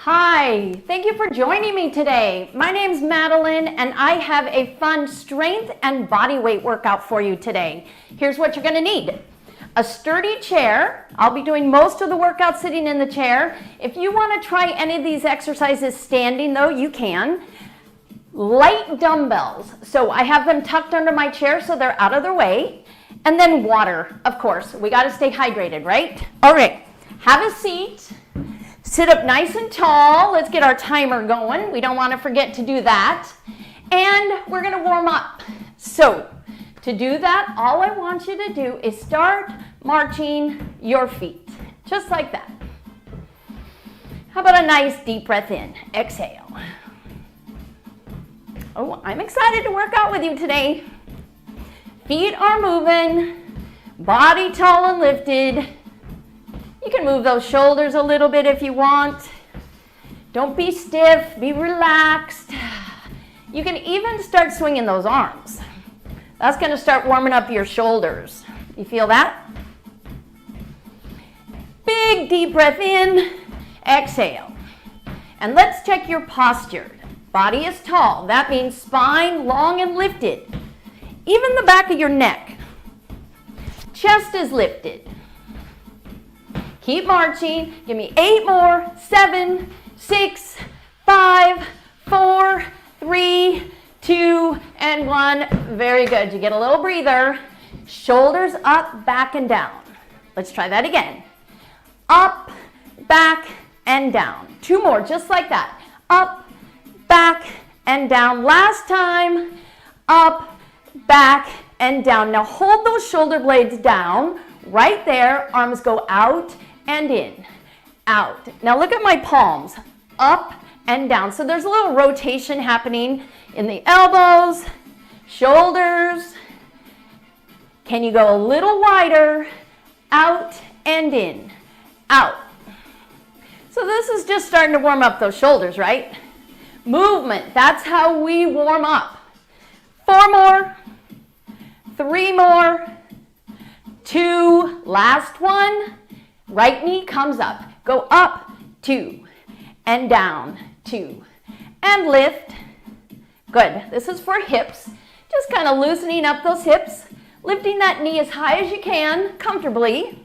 Hi, thank you for joining me today. My name's Madeline and I have a fun strength and body weight workout for you today. Here's what you're gonna need. A sturdy chair. I'll be doing most of the workout sitting in the chair. If you wanna try any of these exercises standing though, you can. Light dumbbells. So I have them tucked under my chair so they're out of the way. And then water, of course. We gotta stay hydrated, right? All right, have a seat. Sit up nice and tall. Let's get our timer going. We don't want to forget to do that. And we're going to warm up. So to do that, all I want you to do is start marching your feet, just like that. How about a nice deep breath in? Exhale. Oh, I'm excited to work out with you today. Feet are moving, body tall and lifted. You can move those shoulders a little bit if you want. Don't be stiff, be relaxed. You can even start swinging those arms. That's going to start warming up your shoulders. You feel that? Big deep breath in, exhale. And let's check your posture. Body is tall. That means spine long and lifted. Even the back of your neck. Chest is lifted. Keep marching. Give me 8 more. 7, 6, 5, 4, 3, 2, and 1. Very good. You get a little breather. Shoulders up, back, and down. Let's try that again. Up, back, and down. 2 more, just like that. Up, back, and down. Last time. Up, back, and down. Now hold those shoulder blades down. Right there. Arms go out and in, out. Now look at my palms, up and down. So there's a little rotation happening in the elbows, shoulders. Can you go a little wider? Out and in, out. So this is just starting to warm up those shoulders, right? Movement, that's how we warm up. 4 more, 3 more, 2, last one. Right knee comes up. Go up, 2, and down, 2, and lift. Good. This is for hips. Just kind of loosening up those hips, lifting that knee as high as you can, comfortably.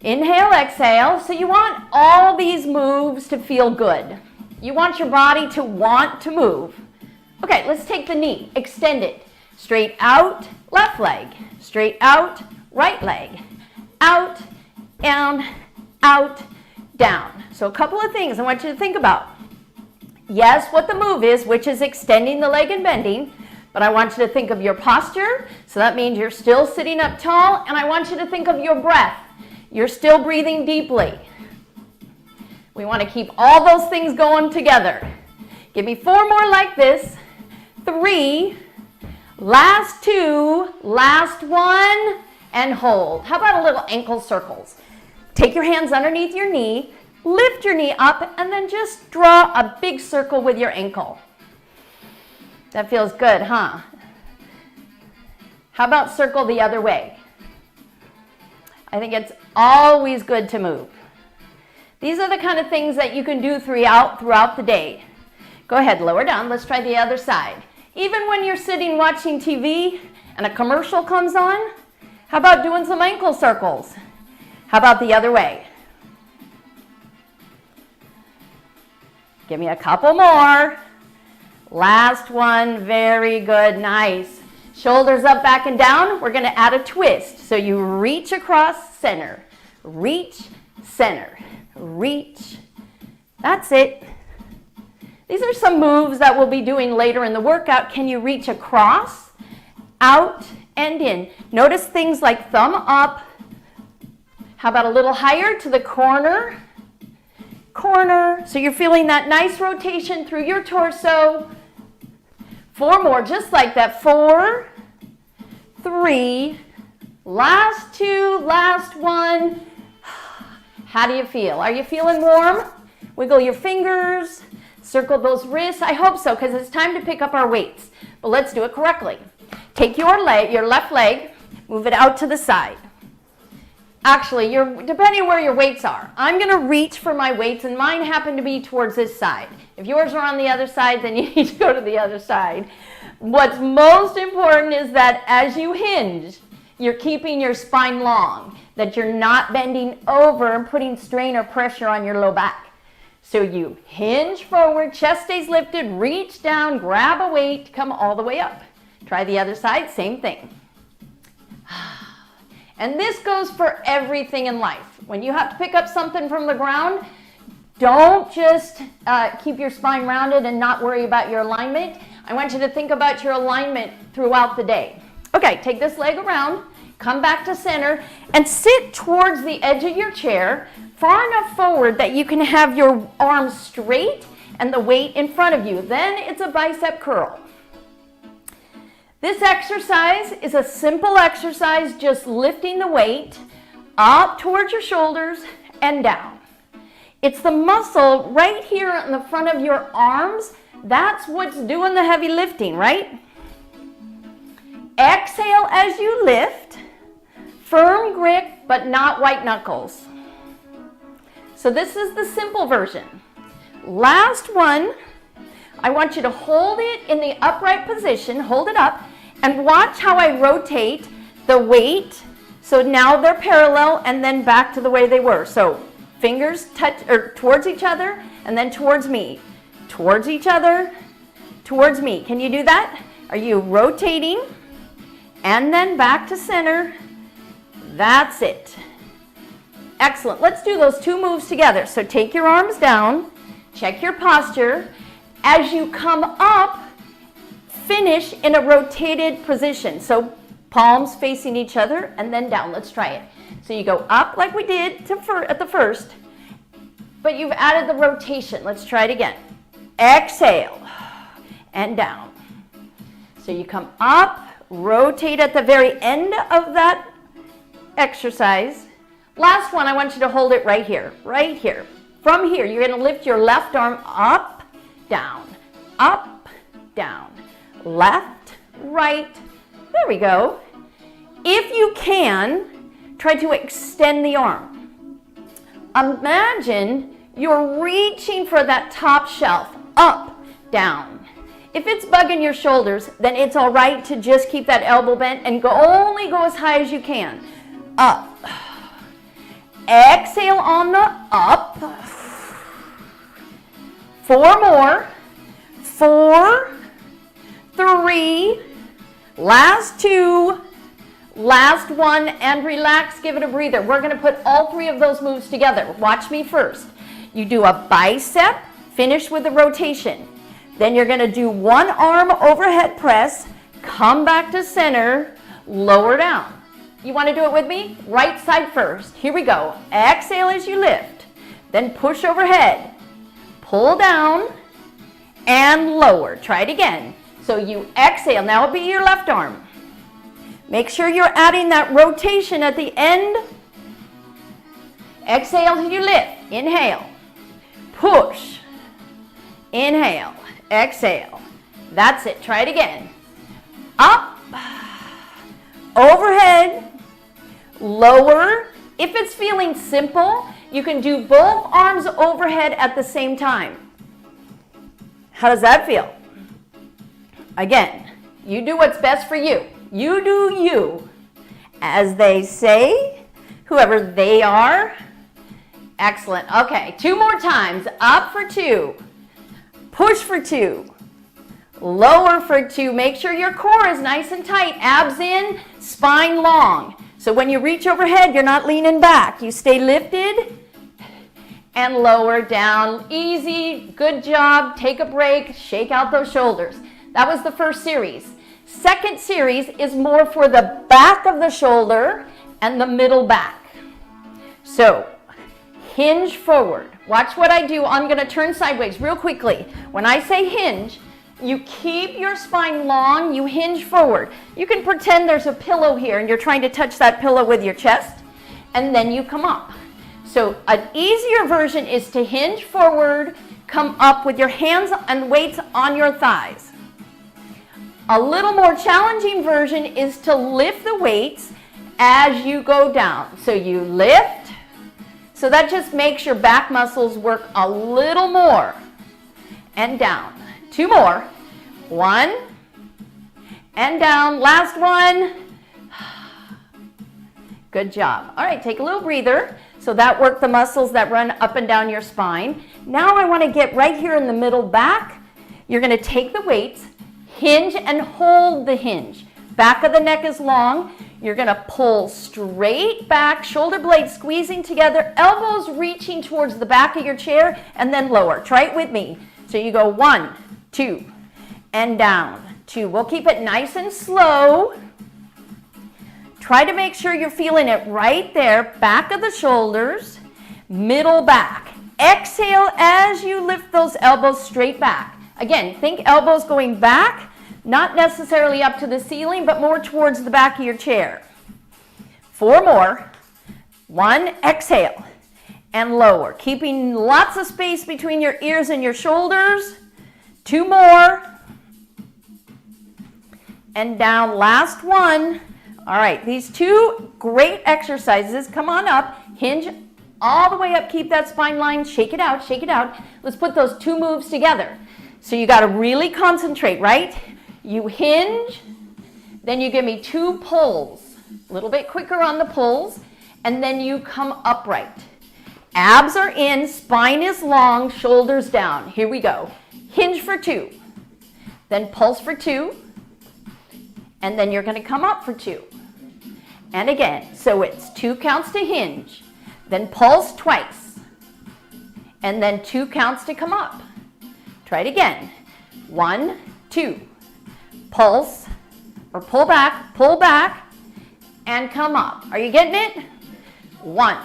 Inhale, exhale. So you want all these moves to feel good. You want your body to want to move. Okay, let's take the knee, extend it. Straight out, left leg. Straight out, right leg. Out, down, out, down. So a couple of things I want you to think about. Yes, what the move is, which is extending the leg and bending, but I want you to think of your posture. So that means you're still sitting up tall, and I want you to think of your breath. You're still breathing deeply. We want to keep all those things going together. Give me 4 more like this. 3, last 2, last 1, and hold. How about a little ankle circles? Take your hands underneath your knee, lift your knee up, and then just draw a big circle with your ankle. That feels good, huh? How about circle the other way? I think it's always good to move. These are the kind of things that you can do throughout the day. Go ahead, lower down. Let's try the other side. Even when you're sitting watching TV and a commercial comes on, how about doing some ankle circles? How about the other way? Give me a couple more. Last one, very good, nice. Shoulders up, back, and down. We're gonna add a twist. So you reach across center, reach, center, reach. That's it. These are some moves that we'll be doing later in the workout. Can you reach across, out, and in? Notice things like thumb up. How about a little higher to the corner? Corner. So you're feeling that nice rotation through your torso. 4 more, just like that. 4, 3, last 2, last 1. How do you feel? Are you feeling warm? Wiggle your fingers, circle those wrists. I hope so, because it's time to pick up our weights. But let's do it correctly. Take your left leg, move it out to the side. Actually, depending where your weights are. I'm going to reach for my weights, and mine happen to be towards this side. If yours are on the other side, then you need to go to the other side. What's most important is that as you hinge, you're keeping your spine long, that you're not bending over and putting strain or pressure on your low back. So you hinge forward, chest stays lifted, reach down, grab a weight, come all the way up. Try the other side, same thing. And this goes for everything in life. When you have to pick up something from the ground, don't just keep your spine rounded and not worry about your alignment. I want you to think about your alignment throughout the day. Okay, take this leg around, come back to center, and sit towards the edge of your chair, far enough forward that you can have your arms straight and the weight in front of you. Then it's a bicep curl. This exercise is a simple exercise, just lifting the weight up towards your shoulders and down. It's the muscle right here in the front of your arms. That's what's doing the heavy lifting, right? Exhale as you lift. Firm grip, but not white knuckles. So this is the simple version. Last one, I want you to hold it in the upright position, hold it up, and watch how I rotate the weight. So now they're parallel and then back to the way they were. So fingers touch or towards each other and then towards me. Towards each other, towards me. Can you do that? Are you rotating? And then back to center. That's it. Excellent. Let's do those two moves together. So take your arms down, check your posture. As you come up, finish in a rotated position. So palms facing each other and then down. Let's try it. So you go up like we did at the first, but you've added the rotation. Let's try it again. Exhale and down. So you come up, rotate at the very end of that exercise. Last one, I want you to hold it right here, right here. From here, you're going to lift your left arm up, down, left, right. There we go. If you can, try to extend the arm. Imagine you're reaching for that top shelf, up, down. If it's bugging your shoulders, then it's all right to just keep that elbow bent and only go as high as you can. Up. Exhale on the up. 4 more. 4, 3, last 2, last 1, and relax, give it a breather. We're going to put all 3 of those moves together. Watch me first. You do a bicep, finish with the rotation. Then you're going to do one arm overhead press, come back to center, lower down. You want to do it with me? Right side first. Here we go. Exhale as you lift. Then push overhead. Pull down and lower. Try it again. So you exhale. Now it'll be your left arm. Make sure you're adding that rotation at the end. Exhale as you lift. Inhale. Push. Inhale. Exhale. That's it. Try it again. Up. Overhead. Lower. If it's feeling simple, you can do both arms overhead at the same time. How does that feel? Again, you do what's best for you. You do you. As they say, whoever they are. Excellent. Okay, 2 more times. Up for 2. Push for 2. Lower for 2. Make sure your core is nice and tight. Abs in, spine long. So when you reach overhead, you're not leaning back. You stay lifted and lower down. Easy. Good job. Take a break. Shake out those shoulders. That was the first series. Second series is more for the back of the shoulder and the middle back. So hinge forward. Watch what I do. I'm going to turn sideways real quickly. When I say hinge, you keep your spine long, you hinge forward. You can pretend there's a pillow here and you're trying to touch that pillow with your chest, and then you come up. So an easier version is to hinge forward, come up with your hands and weights on your thighs. A little more challenging version is to lift the weights as you go down. So you lift. So that just makes your back muscles work a little more. And down. 2 more. 1. And down. Last one. Good job. All right, take a little breather. So that worked the muscles that run up and down your spine. Now I want to get right here in the middle back. You're going to take the weights, hinge and hold the hinge. Back of the neck is long. You're going to pull straight back, shoulder blades squeezing together, elbows reaching towards the back of your chair, and then lower. Try it with me. So you go 1, 2, and down. 2. We'll keep it nice and slow. Try to make sure you're feeling it right there, back of the shoulders, middle back. Exhale as you lift those elbows straight back. Again, think elbows going back, not necessarily up to the ceiling, but more towards the back of your chair. 4 more. 1, exhale, and lower. Keeping lots of space between your ears and your shoulders. 2 more. And down, last one. All right, these 2 great exercises. Come on up, hinge all the way up, keep that spine line, shake it out, shake it out. Let's put those 2 moves together. So you got to really concentrate, right? You hinge, then you give me 2 pulls, a little bit quicker on the pulls, and then you come upright. Abs are in, spine is long, shoulders down. Here we go. Hinge for 2, then pulse for 2, and then you're going to come up for 2. And again, so it's 2 counts to hinge, then pulse twice, and then 2 counts to come up. Try it again. 1, 2, pulse, or pull back, and come up. Are you getting it? 1.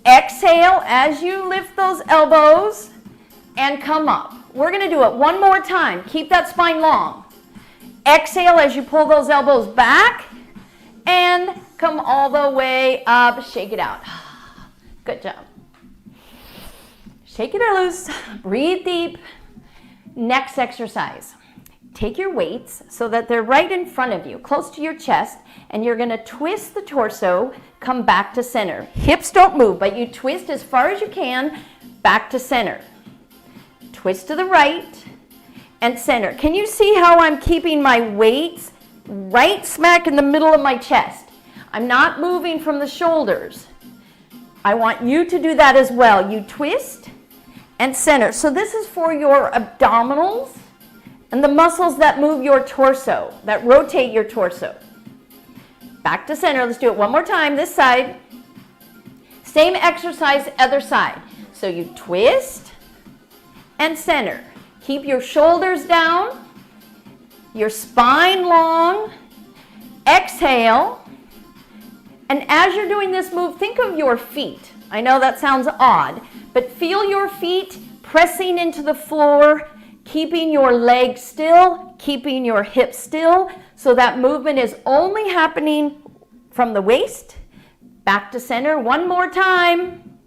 Exhale as you lift those elbows, and come up. We're going to do it one more time. Keep that spine long. Exhale as you pull those elbows back, and come all the way up. Shake it out. Good job. Shake it loose. Breathe deep. Next exercise. Take your weights so that they're right in front of you, close to your chest, and you're going to twist the torso, come back to center. Hips don't move, but you twist as far as you can back to center. Twist to the right and center. Can you see how I'm keeping my weights right smack in the middle of my chest? I'm not moving from the shoulders. I want you to do that as well. You twist and center. So this is for your abdominals and the muscles that move your torso, that rotate your torso. Back to center. Let's do it one more time. This side. Same exercise, other side. So you twist and center. Keep your shoulders down, your spine long. Exhale. And as you're doing this move, think of your feet. I know that sounds odd, but feel your feet pressing into the floor, keeping your legs still, keeping your hips still, so that movement is only happening from the waist back to center. One more time.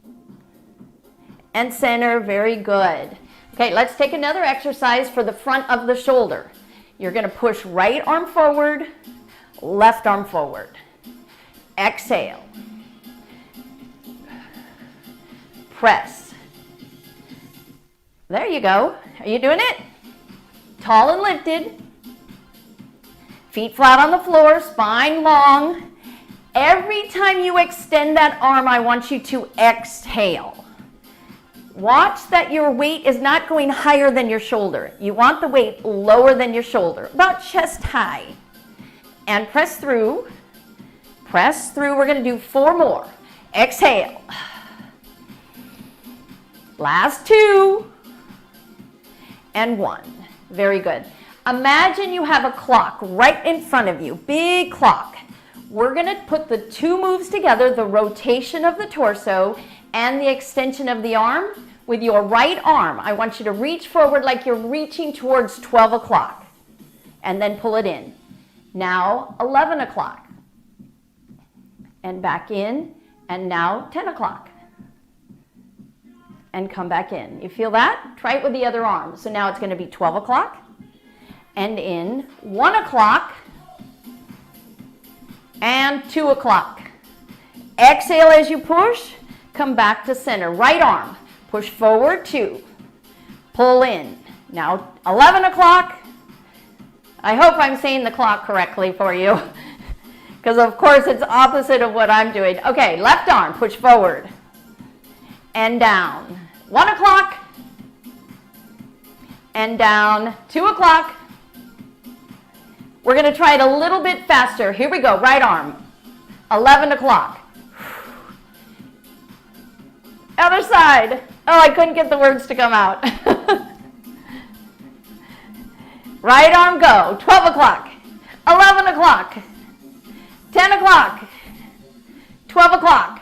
And center. Very good. Okay, let's take another exercise for the front of the shoulder. You're going to push right arm forward, left arm forward. Exhale. Press. There you go. Are you doing it? Tall and lifted. Feet flat on the floor, spine long. Every time you extend that arm, I want you to exhale. Watch that your weight is not going higher than your shoulder. You want the weight lower than your shoulder, about chest high. And press through. Press through. We're going to do 4 more. Exhale. Last 2. And 1. Very good. Imagine you have a clock right in front of you, big clock. We're going to put the 2 moves together, the rotation of the torso and the extension of the arm. With your right arm, I want you to reach forward like you're reaching towards 12 o'clock and then pull it in. Now 11 o'clock and back in, and now 10 o'clock. And come back in. You feel that? Try it with the other arm. So now it's going to be 12 o'clock and in, 1 o'clock and 2 o'clock. Exhale as you push, come back to center. Right arm, push forward, 2. Pull in. Now 11 o'clock. I hope I'm saying the clock correctly for you, because of course it's opposite of what I'm doing. Okay, left arm, push forward and down. 1 o'clock and down. 2 o'clock. We're going to try it a little bit faster. Here we go. Right arm. 11 o'clock. Other side. Oh, I couldn't get the words to come out. Right arm, go. 12 o'clock. 11 o'clock. 10 o'clock. 12 o'clock.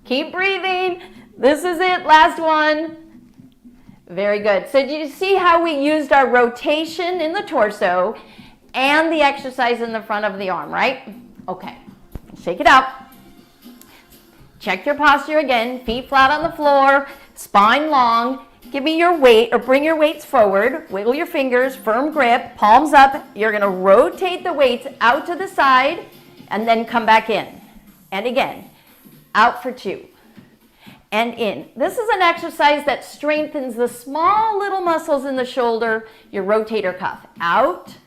Keep breathing. This is it. Last one. Very good. So do you see how we used our rotation in the torso and the exercise in the front of the arm, right? Okay. Shake it out. Check your posture again. Feet flat on the floor, spine long. Give me your weight, or bring your weights forward. Wiggle your fingers, firm grip, palms up. You're going to rotate the weights out to the side and then come back in. And again, out for 2. And in. This is an exercise that strengthens the small little muscles in the shoulder, your rotator cuff. Out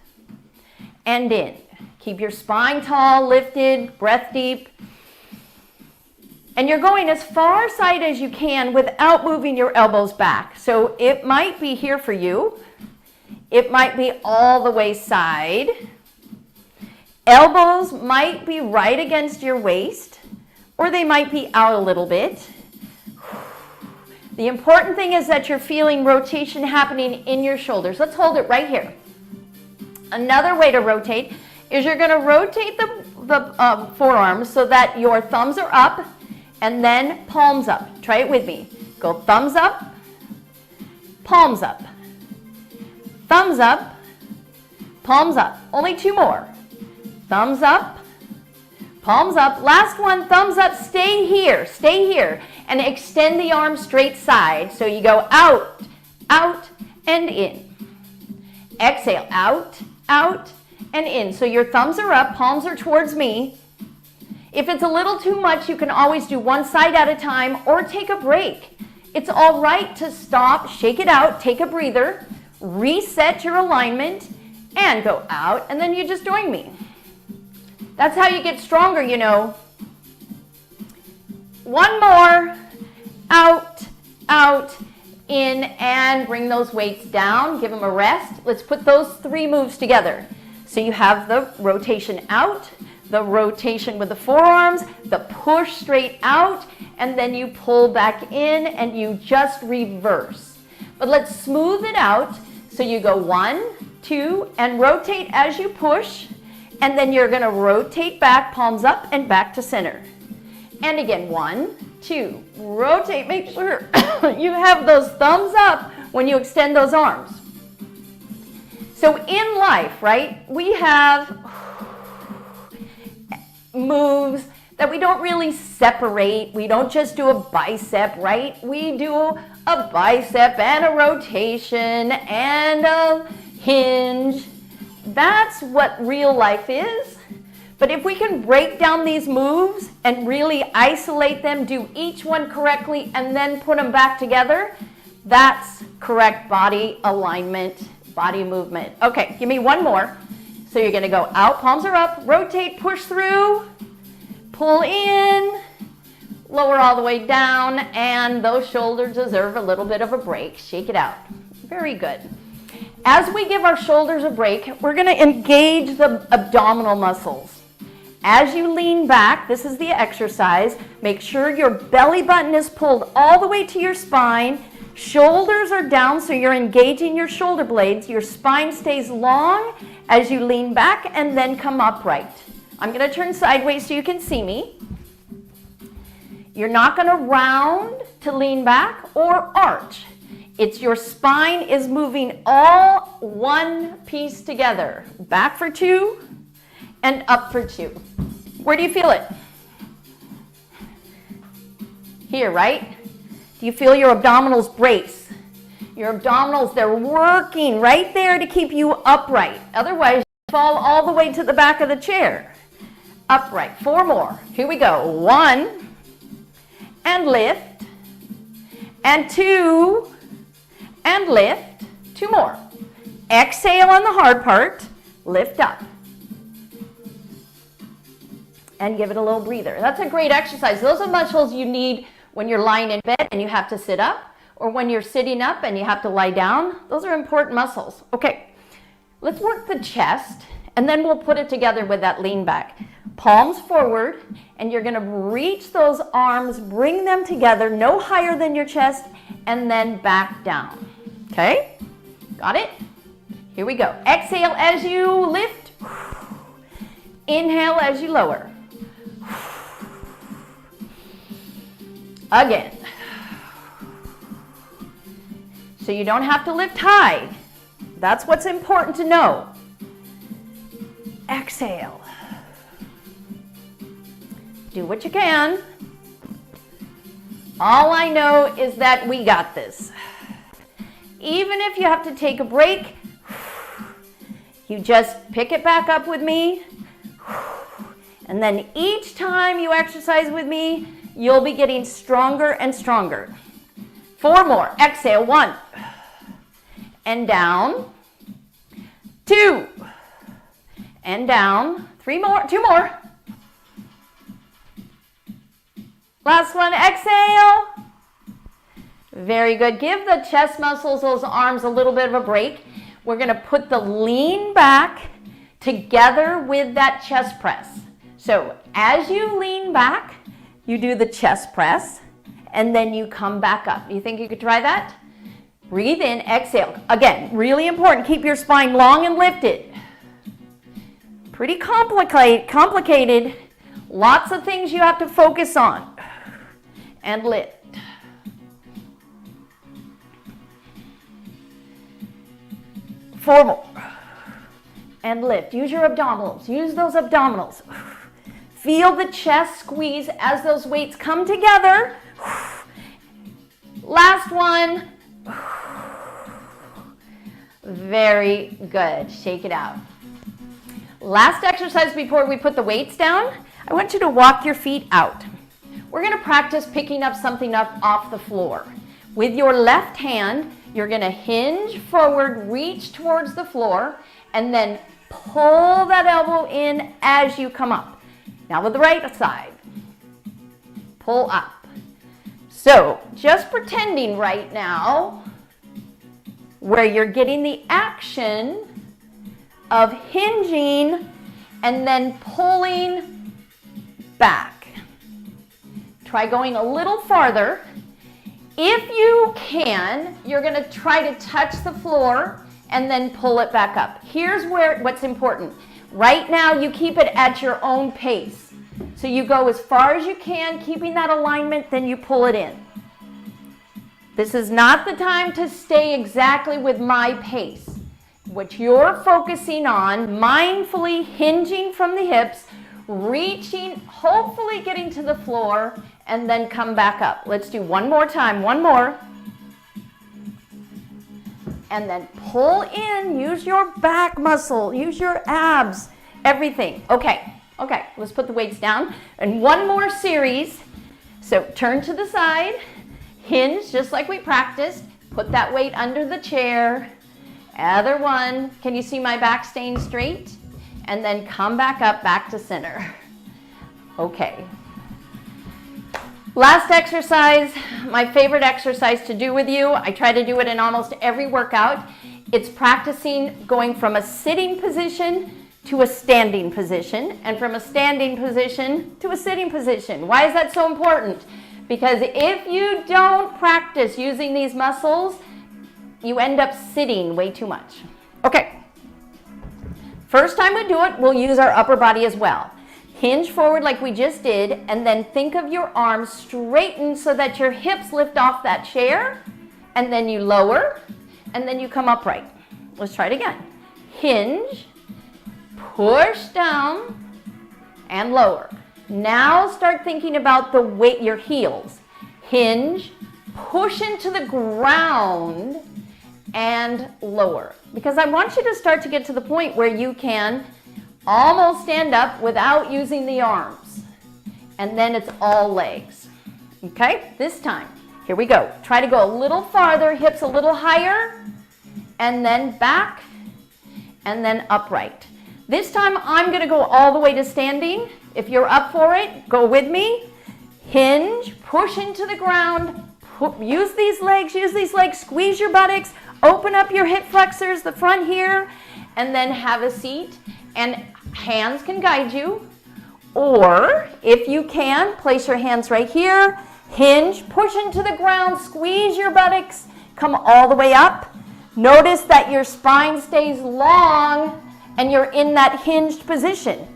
and in. Keep your spine tall, lifted, breath deep. And you're going as far side as you can without moving your elbows back. So it might be here for you. It might be all the way side. Elbows might be right against your waist, or they might be out a little bit. The important thing is that you're feeling rotation happening in your shoulders. Let's hold it right here. Another way to rotate is you're going to rotate the forearms so that your thumbs are up and then palms up. Try it with me. Go thumbs up, palms up, thumbs up, palms up. Only 2 more. Thumbs up, palms up. Last one, thumbs up. Stay here, and extend the arm straight side. So you go out, out, and in. Exhale, out, out, and in. So your thumbs are up, palms are towards me. If it's a little too much, you can always do one side at a time or take a break. It's all right to stop, shake it out, take a breather, reset your alignment, and go out, and then you just join me. That's how you get stronger, you know. One more. Out, out, in, and bring those weights down. Give them a rest. Let's put those 3 moves together. So you have the rotation out, the rotation with the forearms, the push straight out, and then you pull back in and you just reverse. But let's smooth it out. So you go 1, 2, and rotate as you push, and then you're going to rotate back, palms up and back to center. And again, 1, 2, rotate. Make sure you have those thumbs up when you extend those arms. So in life, right, we have moves that we don't really separate. We don't just do a bicep, right? We do a bicep and a rotation and a hinge. That's what real life is. But if we can break down these moves and really isolate them, do each one correctly, and then put them back together, that's correct body alignment, body movement. Okay, give me one more. So you're going to go out, palms are up, rotate, push through, pull in, lower all the way down, and those shoulders deserve a little bit of a break. Shake it out. Very good. As we give our shoulders a break, we're going to engage the abdominal muscles. As you lean back, this is the exercise, make sure your belly button is pulled all the way to your spine. Shoulders are down, so you're engaging your shoulder blades. Your spine stays long as you lean back and then come upright. I'm going to turn sideways so you can see me. You're not going to round to lean back or arch. It's your spine is moving all one piece together. Back for 2 and up for 2. Where do you feel it? Here, right? Do you feel your abdominals brace? Your abdominals, they're working right there to keep you upright. Otherwise, you fall all the way to the back of the chair. upright. 4 more. Here we go. 1, and lift, and 2, and lift. 2 more. Exhale on the hard part, lift up. And give it a little breather. That's a great exercise. Those are muscles you need when you're lying in bed and you have to sit up, or when you're sitting up and you have to lie down. Those are important muscles. Okay, let's work the chest, and then we'll put it together with that lean back. Palms forward, and you're gonna reach those arms, bring them together, no higher than your chest, and then back down. Okay, got it? Here we go. Exhale as you lift. Inhale as you lower. Again. So you don't have to lift high. That's what's important to know. Exhale. Do what you can. All I know is that we got this. Even if you have to take a break, you just pick it back up with me. And then each time you exercise with me, you'll be getting stronger and stronger. 4 more. Exhale. 1. And down. 2. And down. 3 more. 2 more. Last one. Exhale. Very good. Give the chest muscles, those arms, a little bit of a break. We're going to put the lean back together with that chest press. So as you lean back, you do the chest press, and then you come back up. You think you could try that? Breathe in, exhale. Again, really important, keep your spine long and lifted. Pretty complicated. Lots of things you have to focus on. And lift. Four more. And lift. Use your abdominals. Use those abdominals. Feel the chest squeeze as those weights come together. Last one. Very good. Shake it out. Last exercise before we put the weights down. I want you to walk your feet out. We're going to practice picking up something up off the floor. With your left hand, you're going to hinge forward, reach towards the floor, and then pull that elbow in as you come up. Now with the right side, pull up. So just pretending right now where you're getting the action of hinging and then pulling back. Try going a little farther. If you can, you're going to try to touch the floor and then pull it back up. Here's what's important. Right now, you keep it at your own pace. So you go as far as you can, keeping that alignment, then you pull it in. This is not the time to stay exactly with my pace. What you're focusing on, mindfully hinging from the hips, reaching, hopefully getting to the floor, and then come back up. Let's do one more time, one more. And then pull in, use your back muscle, use your abs, everything. Okay, let's put the weights down. And one more series. So turn to the side, hinge just like we practiced, put that weight under the chair. Other one, can you see my back staying straight? And then come back up, back to center. Okay. Last exercise, my favorite exercise to do with you. I try to do it in almost every workout. It's practicing going from a sitting position to a standing position, and from a standing position to a sitting position. Why is that so important? Because if you don't practice using these muscles, you end up sitting way too much. Okay. First time we do it, we'll use our upper body as well. Hinge forward like we just did, and then think of your arms straighten so that your hips lift off that chair, and then you lower, and then you come upright. Let's try it again. Hinge, push down, and lower. Now start thinking about the weight, your heels. Hinge, push into the ground, and lower. Because I want you to start to get to the point where you can Almost stand up without using the arms. And then it's all legs. Okay, this time, here we go. Try to go a little farther, hips a little higher, and then back, and then upright. This time, I'm gonna go all the way to standing. If you're up for it, go with me. Hinge, push into the ground, use these legs, squeeze your buttocks, open up your hip flexors, the front here, and then have a seat. And hands can guide you. Or, if you can, place your hands right here, hinge, push into the ground, squeeze your buttocks, come all the way up. Notice that your spine stays long and you're in that hinged position.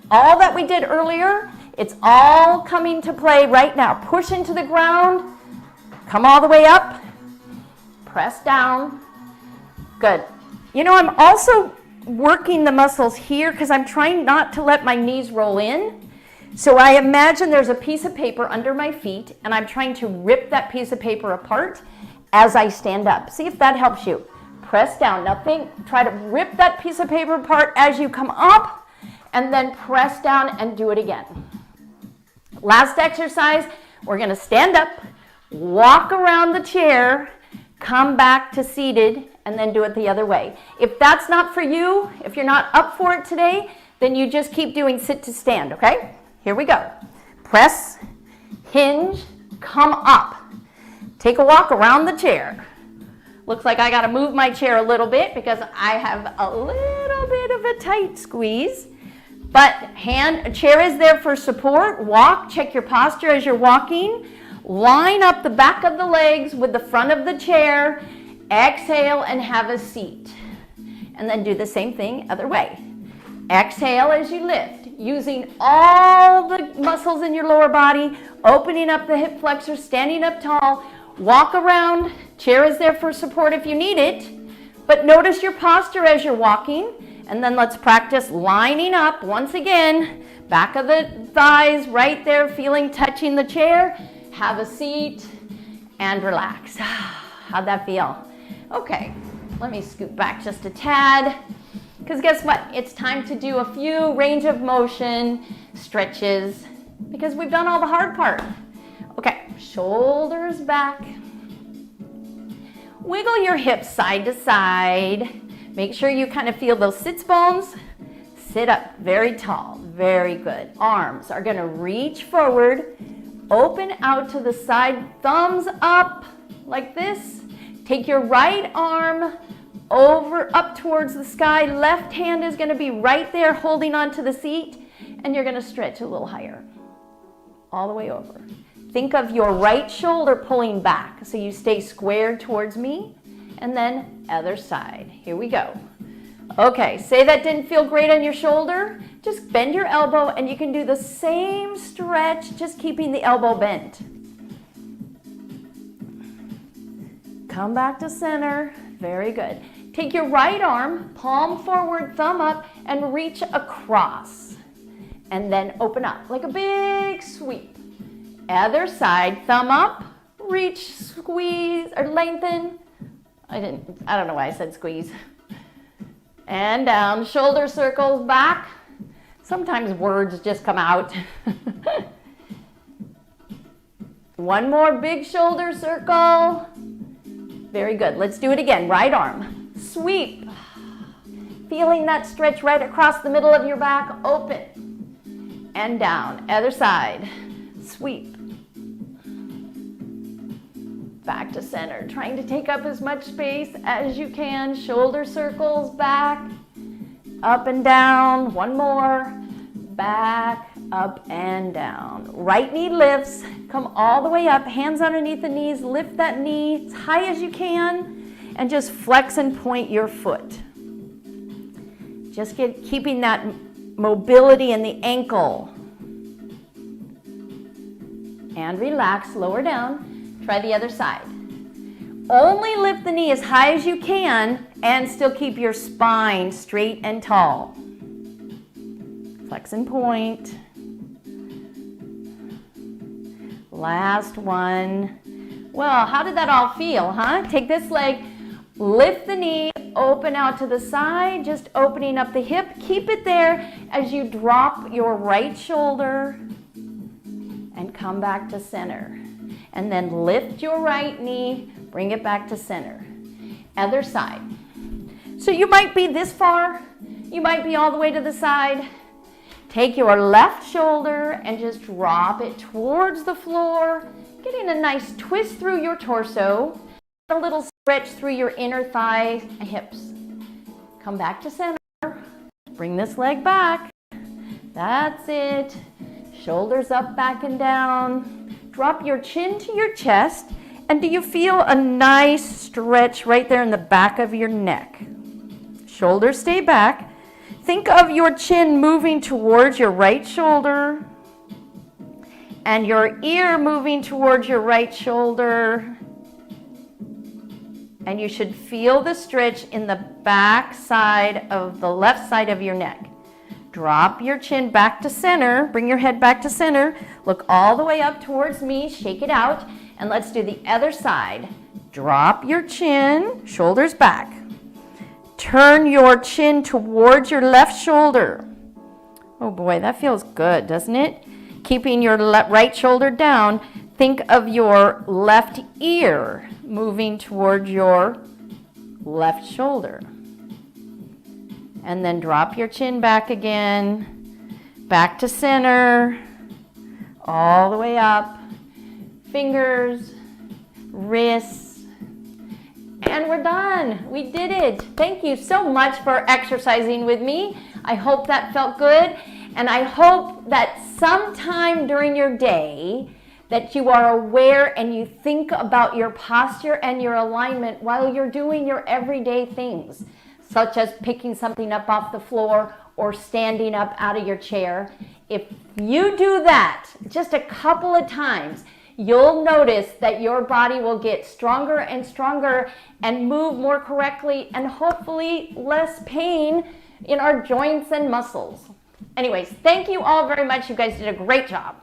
All that we did earlier, it's all coming to play right now. Push into the ground, come all the way up, press down. Good. You know, I'm also working the muscles here because I'm trying not to let my knees roll in. So I imagine there's a piece of paper under my feet and I'm trying to rip that piece of paper apart as I stand up. See if that helps you. Press down. Now try to rip that piece of paper apart as you come up and then press down and do it again. Last exercise, we're going to stand up, walk around the chair, come back to seated, and then do it the other way. If that's not for you, if you're not up for it today, then you just keep doing sit to stand, okay? Here we go. Press, hinge, come up. Take a walk around the chair. Looks like I gotta move my chair a little bit because I have a little bit of a tight squeeze. But chair is there for support. Walk, check your posture as you're walking. Line up the back of the legs with the front of the chair. Exhale and have a seat. And then do the same thing other way. Exhale as you lift, using all the muscles in your lower body, opening up the hip flexor, standing up tall. Walk around. Chair is there for support if you need it. But notice your posture as you're walking. And then let's practice lining up once again. Back of the thighs right there, touching the chair. Have a seat and relax. How'd that feel? Okay, let me scoot back just a tad, because guess what? It's time to do a few range of motion stretches, because we've done all the hard part. Okay, shoulders back. Wiggle your hips side to side. Make sure you kind of feel those sits bones. Sit up very tall, very good. Arms are gonna reach forward, open out to the side, thumbs up like this. Take your right arm up towards the sky. Left hand is going to be right there holding onto the seat, and you're going to stretch a little higher, all the way over. Think of your right shoulder pulling back so you stay squared towards me, and then other side. Here we go. Okay, say that didn't feel great on your shoulder. Just bend your elbow, and you can do the same stretch, just keeping the elbow bent. Come back to center. Very good. Take your right arm, palm forward, thumb up, and reach across. And then open up like a big sweep. Other side, thumb up, reach, squeeze, or lengthen. I don't know why I said squeeze. And down, shoulder circles back. Sometimes words just come out. One more big shoulder circle. Very good. Let's do it again. Right arm. Sweep. Feeling that stretch right across the middle of your back. Open. And down. Other side. Sweep. Back to center. Trying to take up as much space as you can. Shoulder circles back. Up and down. One more. Back, up, and down. Right knee lifts. Come all the way up. Hands underneath the knees. Lift that knee as high as you can. And just flex and point your foot. Just keeping that mobility in the ankle. And relax. Lower down. Try the other side. Only lift the knee as high as you can and still keep your spine straight and tall. Flex and point. Last one. Well, how did that all feel, huh? Take this leg, lift the knee, open out to the side, just opening up the hip. Keep it there as you drop your right shoulder and come back to center. And then lift your right knee, bring it back to center. Other side. So you might be this far, you might be all the way to the side. Take your left shoulder and just drop it towards the floor, getting a nice twist through your torso, a little stretch through your inner thigh and hips. Come back to center. Bring this leg back. That's it. Shoulders up, back and down. Drop your chin to your chest. And do you feel a nice stretch right there in the back of your neck? Shoulders stay back. Think of your chin moving towards your right shoulder and your ear moving towards your right shoulder. And you should feel the stretch in the back side of the left side of your neck. Drop your chin back to center. Bring your head back to center. Look all the way up towards me. Shake it out. And let's do the other side. Drop your chin, shoulders back. Turn your chin towards your left shoulder. Oh boy, that feels good, doesn't it? Keeping your right shoulder down, think of your left ear moving towards your left shoulder. And then drop your chin back again, back to center, all the way up, fingers, wrists, and we're done. We did it. Thank you so much for exercising with me. I hope that felt good. And I hope that sometime during your day that you are aware and you think about your posture and your alignment while you're doing your everyday things, such as picking something up off the floor or standing up out of your chair. If you do that just a couple of times, you'll notice that your body will get stronger and stronger and move more correctly and hopefully less pain in our joints and muscles. Anyways, thank you all very much. You guys did a great job.